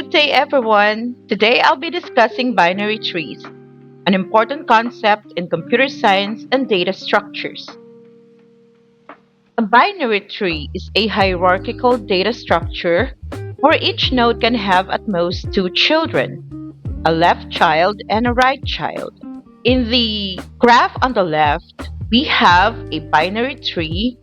Good day, everyone. Today I'll be discussing binary trees, an important concept in computer science and data structures. A binary tree is a hierarchical data structure where each node can have at most two children, a left child and a right child. In the graph on the left, we have a binary tree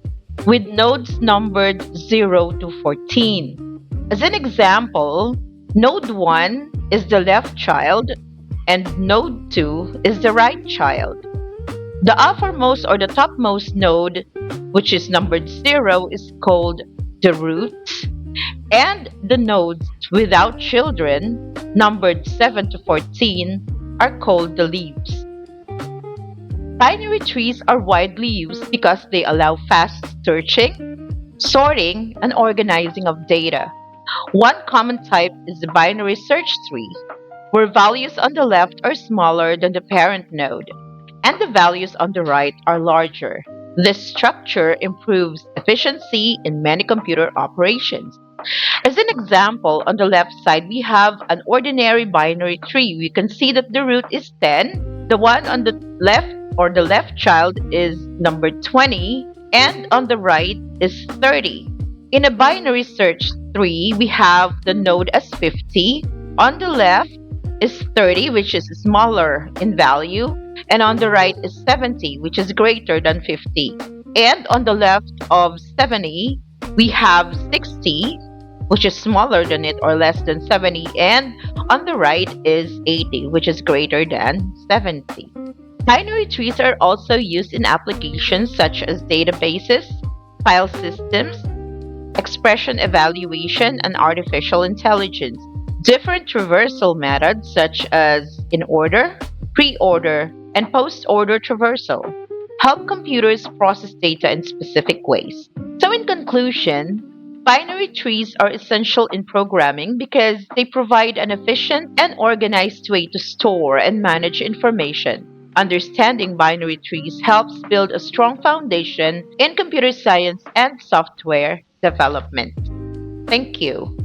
with nodes numbered 0 to 14. As an example, node 1 is the left child and node 2 is the right child. The uppermost or the topmost node, which is numbered 0, is called the root, and the nodes without children, numbered 7 to 14, are called the leaves. Binary trees are widely used because they allow fast searching, sorting, and organizing of data. One common type is the binary search tree, where values on the left are smaller than the parent node, and the values on the right are larger. This structure improves efficiency in many computer operations. As an example, on the left side, we have an ordinary binary tree. We can see that the root is 10, the one on the left or the left child is number 20, and on the right is 30. In a binary search tree, we have the node as 50. On the left is 30, which is smaller in value, and on the right is 70, which is greater than 50. And on the left of 70, we have 60, which is smaller than it or less than 70, and on the right is 80, which is greater than 70. Binary trees are also used in applications such as databases, file systems, expression evaluation, and artificial intelligence. Different traversal methods such as in order, pre-order, and post-order traversal help computers process data in specific ways. So in conclusion, binary trees are essential in programming because they provide an efficient and organized way to store and manage information. Understanding binary trees helps build a strong foundation in computer science and software development. Thank you.